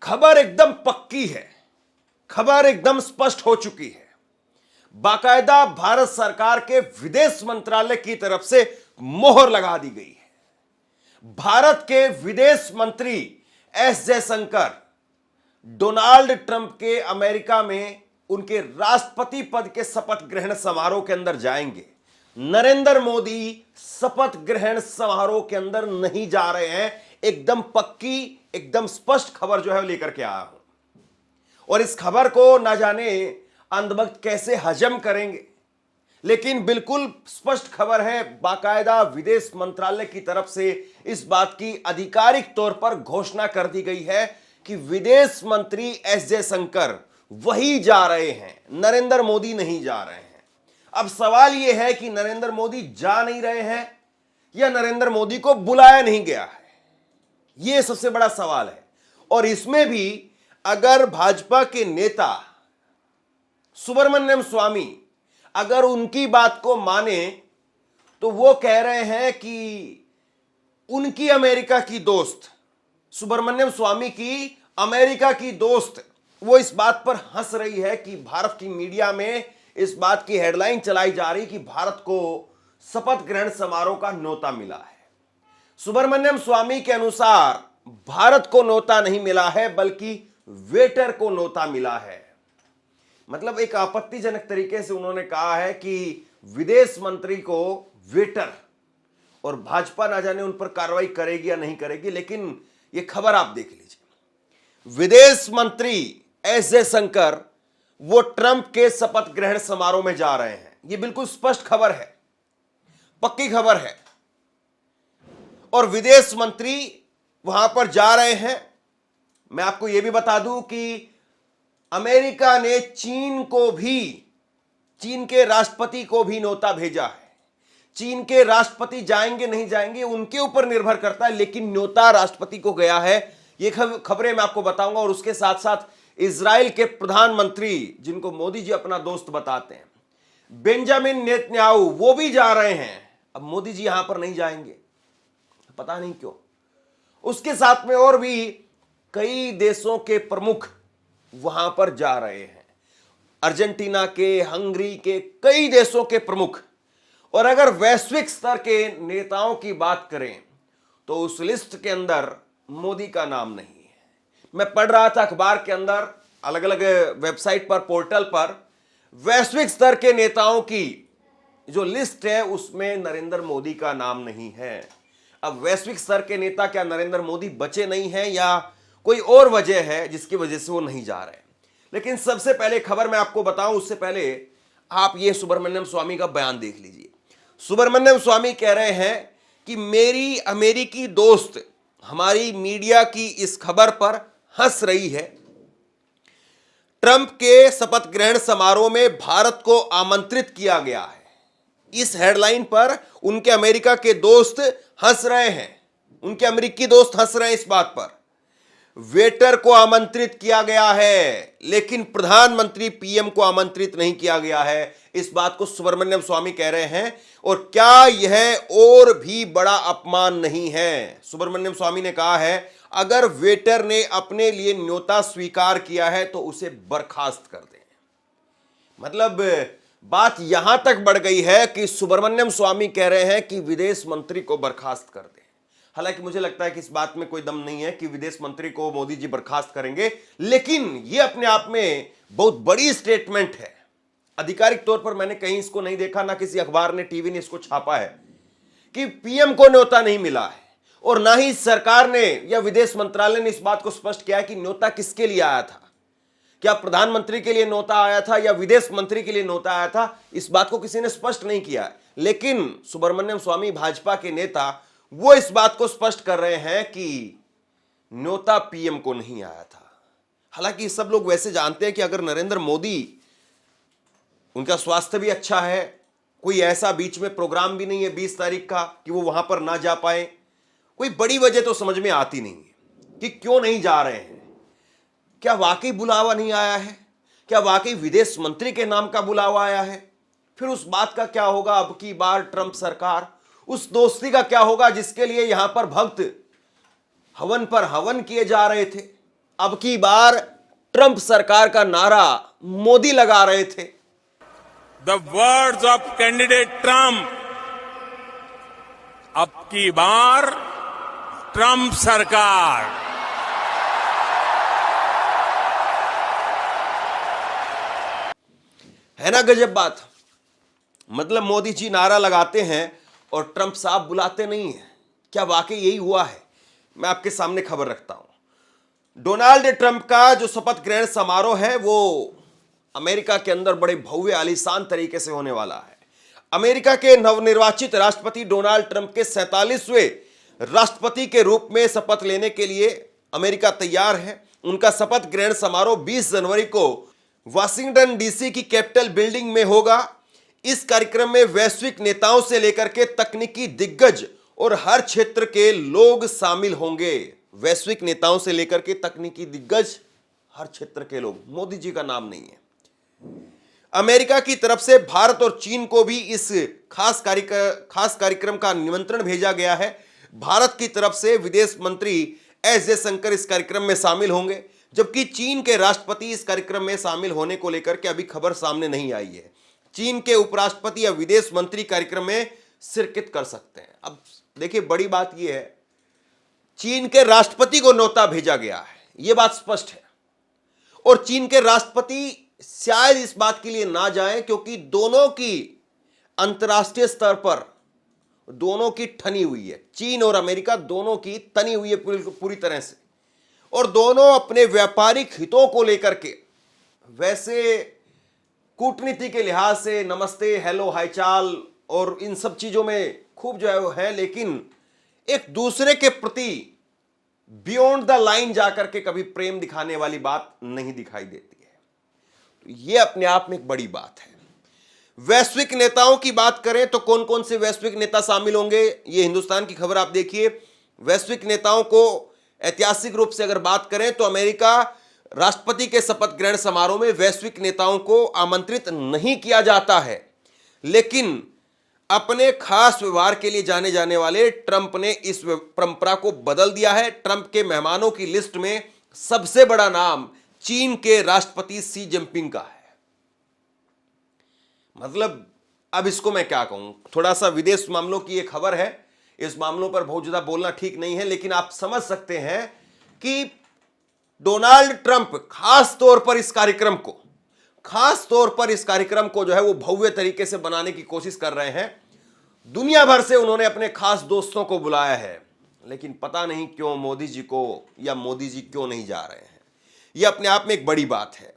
खबर एकदम पक्की है, खबर एकदम स्पष्ट हो चुकी है। बाकायदा भारत सरकार के विदेश मंत्रालय की तरफ से मोहर लगा दी गई है। भारत के विदेश मंत्री एस जयशंकर डोनाल्ड ट्रंप के अमेरिका में उनके राष्ट्रपति पद के शपथ ग्रहण समारोह के अंदर जाएंगे। नरेंद्र मोदी शपथ ग्रहण समारोह के अंदर नहीं जा रहे हैं। एकदम पक्की, एकदम स्पष्ट खबर जो है वो लेकर के आया हूं, और इस खबर को ना जाने अंधभक्त कैसे हजम करेंगे, लेकिन बिल्कुल स्पष्ट खबर है। बाकायदा विदेश मंत्रालय की तरफ से इस बात की आधिकारिक तौर पर घोषणा कर दी गई है कि विदेश मंत्री एस जयशंकर वही जा रहे हैं, नरेंद्र मोदी नहीं जा रहे हैं। अब सवाल यह है कि नरेंद्र मोदी जा नहीं रहे हैं या नरेंद्र मोदी को बुलाया नहीं गया है, यह सबसे बड़ा सवाल है। और इसमें भी अगर भाजपा के नेता सुब्रमण्यम स्वामी अगर उनकी बात को माने तो वो कह रहे हैं कि उनकी अमेरिका की दोस्त, सुब्रमण्यम स्वामी की अमेरिका की दोस्त, वो इस बात पर हंस रही है कि भारत की मीडिया में इस बात की हेडलाइन चलाई जा रही कि भारत को शपथ ग्रहण समारोह का न्योता मिला है। सुब्रमण्यम स्वामी के अनुसार भारत को न्योता नहीं मिला है, बल्कि वेटर को न्योता मिला है। मतलब एक आपत्तिजनक तरीके से उन्होंने कहा है कि विदेश मंत्री को वेटर, और भाजपा ना जाने उन पर कार्रवाई करेगी या नहीं करेगी। लेकिन यह खबर आप देख लीजिए, विदेश मंत्री एस जयशंकर वो ट्रंप के शपथ ग्रहण समारोह में जा रहे हैं। यह बिल्कुल स्पष्ट खबर है, पक्की खबर है, और विदेश मंत्री वहां पर जा रहे हैं। मैं आपको यह भी बता दूं कि अमेरिका ने चीन के राष्ट्रपति को भी न्योता भेजा है। चीन के राष्ट्रपति जाएंगे नहीं जाएंगे उनके ऊपर निर्भर करता है, लेकिन न्योता राष्ट्रपति को गया है। ये खबरें मैं आपको बताऊंगा। और उसके साथ साथ इजराइल के प्रधानमंत्री, जिनको मोदी जी अपना दोस्त बताते हैं, बेंजामिन नेतन्याहू, वो भी जा रहे हैं। अब मोदी जी यहां पर नहीं जाएंगे, पता नहीं क्यों। उसके साथ में और भी कई देशों के प्रमुख वहां पर जा रहे हैं, अर्जेंटीना के, हंगरी के, कई देशों के प्रमुख। और अगर वैश्विक स्तर के नेताओं की बात करें तो उस लिस्ट के अंदर मोदी का नाम नहीं है। मैं पढ़ रहा था अखबार के अंदर, अलग अलग वेबसाइट पर, पोर्टल पर, वैश्विक स्तर के नेताओं की जो लिस्ट है उसमें नरेंद्र मोदी का नाम नहीं है। अब वैश्विक स्तर के नेता, क्या नरेंद्र मोदी बचे नहीं हैं या कोई और वजह है जिसकी वजह से वो नहीं जा रहे? लेकिन सबसे पहले खबर मैं आपको बताऊं, उससे पहले आप ये सुब्रमण्यम स्वामी का बयान देख लीजिए। सुब्रमण्यम स्वामी कह रहे हैं कि मेरी अमेरिकी दोस्त हमारी मीडिया की इस खबर पर हंस रही है। ट्रंप के शपथ ग्रहण समारोह में भारत को आमंत्रित किया गया है। इस हेडलाइन पर उनके अमेरिका के दोस्त हंस रहे हैं, उनके अमेरिकी दोस्त हंस रहे हैं इस बात पर। वेटर को आमंत्रित किया गया है, लेकिन प्रधानमंत्री पीएम को आमंत्रित नहीं किया गया है। इस बात को सुब्रमण्यम स्वामी कह रहे हैं। और क्या यह और भी बड़ा अपमान नहीं है? सुब्रमण्यम स्वामी ने कहा है, अगर वेटर ने अपने लिए न्योता स्वीकार किया है तो उसे बर्खास्त कर दें। मतलब बात यहां तक बढ़ गई है कि सुब्रमण्यम स्वामी कह रहे हैं कि विदेश मंत्री को बर्खास्त कर दें। हालांकि मुझे लगता है कि इस बात में कोई दम नहीं है कि विदेश मंत्री को मोदी जी बर्खास्त करेंगे, लेकिन यह अपने आप में बहुत बड़ी स्टेटमेंट है। आधिकारिक तौर पर मैंने कहीं इसको नहीं देखा, ना किसी अखबार ने, टीवी ने इसको छापा है कि पीएम को न्योता नहीं मिला है, और ना ही सरकार ने या विदेश मंत्रालय ने इस बात को स्पष्ट किया है कि न्योता किसके लिए आया था। क्या प्रधानमंत्री के लिए न्योता आया था या विदेश मंत्री के लिए न्योता आया था? इस बात को किसी ने स्पष्ट नहीं किया। लेकिन सुब्रमण्यम स्वामी, भाजपा के नेता, वो इस बात को स्पष्ट कर रहे हैं कि न्योता पीएम को नहीं आया था। हालांकि सब लोग वैसे जानते हैं कि अगर नरेंद्र मोदी, उनका स्वास्थ्य भी अच्छा है, कोई ऐसा बीच में प्रोग्राम भी नहीं है 20 तारीख का कि वो वहां पर ना जा पाए, कोई बड़ी वजह तो समझ में आती नहीं है कि क्यों नहीं जा रहे हैं। क्या वाकई बुलावा नहीं आया है? क्या वाकई विदेश मंत्री के नाम का बुलावा आया है? फिर उस बात का क्या होगा अब की बार ट्रंप सरकार? उस दोस्ती का क्या होगा जिसके लिए यहां पर भक्त हवन पर हवन किए जा रहे थे? अब की बार ट्रंप सरकार का नारा मोदी लगा रहे थे। The words of candidate Trump, अब की बार ट्रंप सरकार। है ना गजब बात। मतलब मोदी जी नारा लगाते हैं और ट्रंप साहब बुलाते नहीं हैं। क्या वाकई यही हुआ है? मैं आपके सामने खबर रखता हूं। डोनाल्ड ट्रंप का जो शपथ ग्रहण समारोह है वो अमेरिका के अंदर बड़े भव्य आलीशान तरीके से होने वाला है। अमेरिका के नवनिर्वाचित राष्ट्रपति डोनाल्ड ट्रंप के 47वें राष्ट्रपति के रूप में शपथ लेने के लिए अमेरिका तैयार है। उनका शपथ ग्रहण समारोह 20 जनवरी को वाशिंगटन डीसी की कैपिटल बिल्डिंग में होगा। इस कार्यक्रम में वैश्विक नेताओं से लेकर के तकनीकी दिग्गज और हर क्षेत्र के लोग शामिल होंगे। वैश्विक नेताओं से लेकर के तकनीकी दिग्गज, हर क्षेत्र के लोग। मोदी जी का नाम नहीं है। अमेरिका की तरफ से भारत और चीन को भी इस खास कार्यक्रम का निमंत्रण भेजा गया है। भारत की तरफ से विदेश मंत्री एस जयशंकर इस कार्यक्रम में शामिल होंगे, जबकि चीन के राष्ट्रपति इस कार्यक्रम में शामिल होने को लेकर के अभी खबर सामने नहीं आई है। चीन के उपराष्ट्रपति या विदेश मंत्री कार्यक्रम में शिरकत कर सकते हैं। अब देखिए, बड़ी बात यह है, चीन के राष्ट्रपति को न्योता भेजा गया है, यह बात स्पष्ट है। और चीन के राष्ट्रपति शायद इस बात के लिए ना जाएं क्योंकि दोनों की अंतर्राष्ट्रीय स्तर पर दोनों की ठनी हुई है। चीन और अमेरिका दोनों की तनी हुई है पूरी तरह से, और दोनों अपने व्यापारिक हितों को लेकर के वैसे कूटनीति के लिहाज से नमस्ते, हेलो, हालचाल और इन सब चीजों में खूब जो है वो है, लेकिन एक दूसरे के प्रति बियॉन्ड द लाइन जाकर के कभी प्रेम दिखाने वाली बात नहीं दिखाई देती है। तो ये अपने आप में एक बड़ी बात है। वैश्विक नेताओं की बात करें तो कौन कौन से वैश्विक नेता शामिल होंगे, ये हिंदुस्तान की खबर आप देखिए। वैश्विक नेताओं को ऐतिहासिक रूप से अगर बात करें तो अमेरिका राष्ट्रपति के शपथ ग्रहण समारोह में वैश्विक नेताओं को आमंत्रित नहीं किया जाता है, लेकिन अपने खास व्यवहार के लिए जाने जाने वाले ट्रंप ने इस परंपरा को बदल दिया है। ट्रंप के मेहमानों की लिस्ट में सबसे बड़ा नाम चीन के राष्ट्रपति शी जिनपिंग का है। मतलब अब इसको मैं क्या कहूं, थोड़ा सा विदेश मामलों की यह खबर है, इस मामलों पर बहुत ज्यादा बोलना ठीक नहीं है, लेकिन आप समझ सकते हैं कि डोनाल्ड ट्रंप खास तौर पर इस कार्यक्रम को जो है वो भव्य तरीके से बनाने की कोशिश कर रहे हैं। दुनिया भर से उन्होंने अपने खास दोस्तों को बुलाया है, लेकिन पता नहीं क्यों मोदी जी को या मोदी जी क्यों नहीं जा रहे हैं। यह अपने आप में एक बड़ी बात है।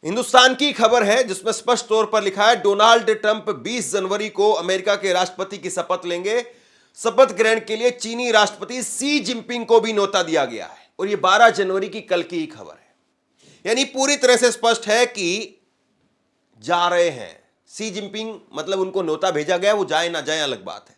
हिंदुस्तान की खबर है जिसमें स्पष्ट तौर पर लिखा है, डोनाल्ड ट्रंप 20 जनवरी को अमेरिका के राष्ट्रपति की शपथ लेंगे। शपथ ग्रहण के लिए चीनी राष्ट्रपति शी जिनपिंग को भी न्योता दिया गया है, और यह 12 जनवरी की कल की ही खबर है। यानी पूरी तरह से स्पष्ट है कि जा रहे हैं शी जिनपिंग, मतलब उनको न्योता भेजा गया, वो जाए ना जाए अलग बात है।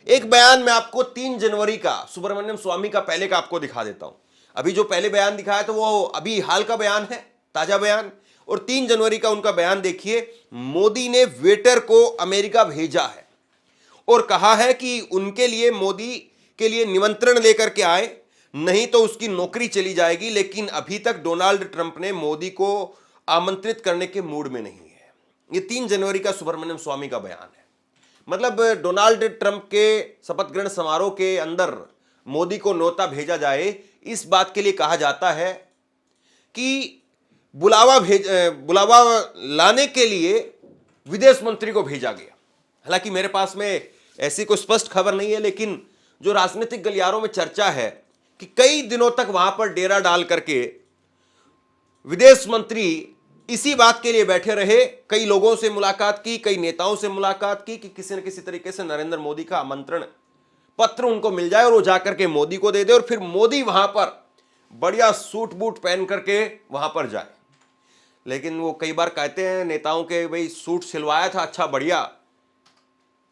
एक बयान मैं आपको 3 जनवरी का सुब्रमण्यम स्वामी का पहले का आपको दिखा देता हूं। अभी जो पहले बयान दिखाया तो वो अभी हाल का बयान है, ताजा बयान, और 3 जनवरी का उनका बयान देखिए। मोदी ने वेटर को अमेरिका भेजा है और कहा है कि उनके लिए मोदी के लिए निमंत्रण लेकर के आए, नहीं तो उसकी नौकरी चली जाएगी। लेकिन अभी तक डोनाल्ड ट्रंप ने मोदी को आमंत्रित करने के मूड में नहीं है। ये 3 जनवरी का सुब्रमण्यम स्वामी का बयान है। मतलब डोनाल्ड ट्रंप के शपथ ग्रहण समारोह के अंदर मोदी को न्योता भेजा जाए, इस बात के लिए कहा जाता है कि बुलावा लाने के लिए विदेश मंत्री को भेजा गया। हालांकि मेरे पास में ऐसी कोई स्पष्ट खबर नहीं है, लेकिन जो राजनीतिक गलियारों में चर्चा है कि कई दिनों तक वहां पर डेरा डाल करके विदेश मंत्री इसी बात के लिए बैठे रहे। कई लोगों से मुलाकात की, कई नेताओं से मुलाकात की कि किसी न किसी तरीके से नरेंद्र मोदी का आमंत्रण पत्र उनको मिल जाए और वो जाकर के मोदी को दे दे, और फिर मोदी वहां पर बढ़िया सूट बूट पहन करके वहां पर जाए। लेकिन वो कई बार कहते हैं नेताओं के, भाई सूट सिलवाया था अच्छा बढ़िया,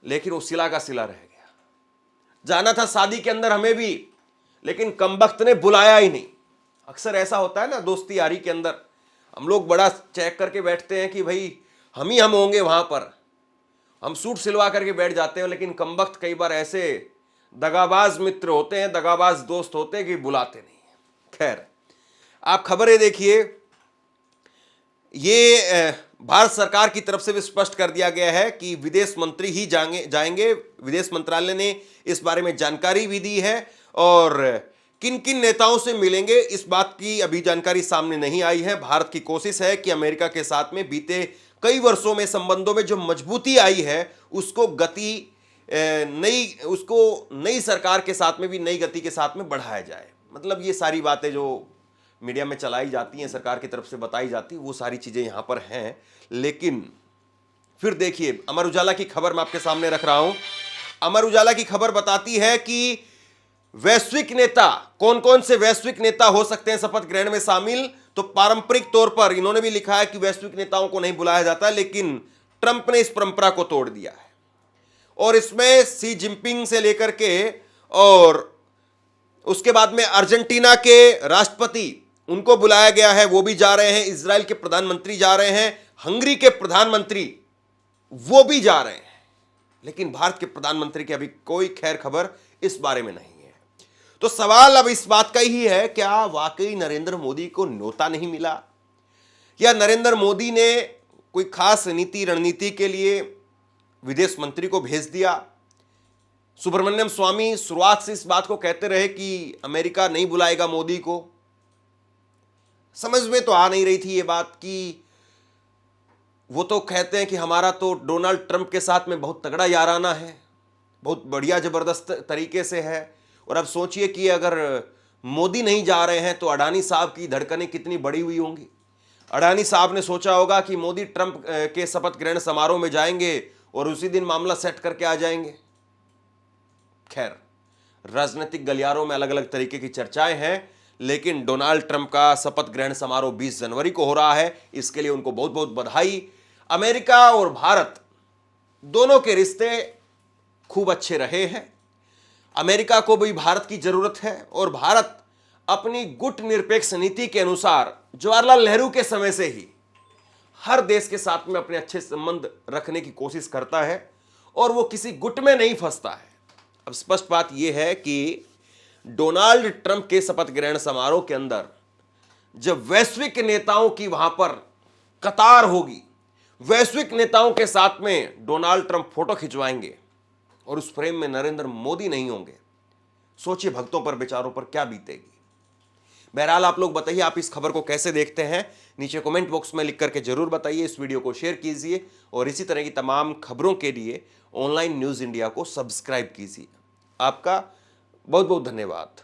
लेकिन वो सिला का सिला रह गया। जाना था शादी के अंदर हमें भी, लेकिन कमबख्त ने बुलाया ही नहीं। अक्सर ऐसा होता है ना दोस्ती यारी के अंदर, हम लोग बड़ा चेक करके बैठते हैं कि भाई हम होंगे वहां पर, हम सूट सिलवा करके बैठ जाते हैं, लेकिन कमबख्त कई बार ऐसे दगाबाज मित्र होते हैं, दगाबाज दोस्त होते हैं कि बुलाते नहीं। खैर, आप खबरें देखिए, ये भारत सरकार की तरफ से भी स्पष्ट कर दिया गया है कि विदेश मंत्री ही जाएंगे। विदेश मंत्रालय ने इस बारे में जानकारी भी दी है, और किन किन नेताओं से मिलेंगे इस बात की अभी जानकारी सामने नहीं आई है। भारत की कोशिश है कि अमेरिका के साथ में बीते कई वर्षों में संबंधों में जो मजबूती आई है उसको नई सरकार के साथ में भी नई गति के साथ में बढ़ाया जाए। मतलब ये सारी बातें जो मीडिया में चलाई जाती हैं, सरकार की तरफ से बताई जाती, वो सारी चीजें यहां पर हैं। लेकिन फिर देखिए, अमर उजाला की खबर मैं आपके सामने रख रहा हूं। अमर उजाला की खबर बताती है कि वैश्विक नेता, कौन कौन से वैश्विक नेता हो सकते हैं शपथ ग्रहण में शामिल। तो पारंपरिक तौर पर इन्होंने भी लिखा है कि वैश्विक नेताओं को नहीं बुलाया जाता, लेकिन ट्रंप ने इस परंपरा को तोड़ दिया है, और इसमें शी जिनपिंग से लेकर के और उसके बाद में अर्जेंटीना के राष्ट्रपति, उनको बुलाया गया है, वो भी जा रहे हैं। इजराइल के प्रधानमंत्री जा रहे हैं, हंगरी के प्रधानमंत्री वो भी जा रहे हैं, लेकिन भारत के प्रधानमंत्री की अभी कोई खैर खबर इस बारे में नहीं है। तो सवाल अब इस बात का ही है, क्या वाकई नरेंद्र मोदी को न्योता नहीं मिला, या नरेंद्र मोदी ने कोई खास नीति रणनीति के लिए विदेश मंत्री को भेज दिया। सुब्रमण्यम स्वामी शुरुआत से इस बात को कहते रहे कि अमेरिका नहीं बुलाएगा मोदी को। समझ में तो आ नहीं रही थी ये बात कि वो तो कहते हैं कि हमारा तो डोनाल्ड ट्रंप के साथ में बहुत तगड़ा याराना है, बहुत बढ़िया जबरदस्त तरीके से है। और अब सोचिए कि अगर मोदी नहीं जा रहे हैं तो अडानी साहब की धड़कनें कितनी बड़ी हुई होंगी। अडानी साहब ने सोचा होगा कि मोदी ट्रंप के शपथ ग्रहण समारोह में जाएंगे और उसी दिन मामला सेट करके आ जाएंगे। खैर, राजनीतिक गलियारों में अलग अलग तरीके की चर्चाएं हैं, लेकिन डोनाल्ड ट्रंप का शपथ ग्रहण समारोह 20 जनवरी को हो रहा है। इसके लिए उनको बहुत बहुत बधाई। अमेरिका और भारत दोनों के रिश्ते खूब अच्छे रहे हैं। अमेरिका को भी भारत की जरूरत है, और भारत अपनी गुट निरपेक्ष नीति के अनुसार जवाहरलाल नेहरू के समय से ही हर देश के साथ में अपने अच्छे संबंध रखने की कोशिश करता है, और वो किसी गुट में नहीं फंसता है। अब स्पष्ट बात यह है कि डोनाल्ड ट्रंप के शपथ ग्रहण समारोह के अंदर जब वैश्विक नेताओं की वहां पर कतार होगी, वैश्विक नेताओं के साथ में डोनाल्ड ट्रंप फोटो खिंचवाएंगे और उस फ्रेम में नरेंद्र मोदी नहीं होंगे, सोचिए भक्तों पर, बेचारों पर क्या बीतेगी। बहरहाल आप लोग बताइए, आप इस खबर को कैसे देखते हैं, नीचे कमेंट बॉक्स में लिख करके जरूर बताइए। इस वीडियो को शेयर कीजिए, और इसी तरह की तमाम खबरों के लिए ऑनलाइन न्यूज़ इंडिया को सब्सक्राइब कीजिए। आपका बहुत बहुत धन्यवाद।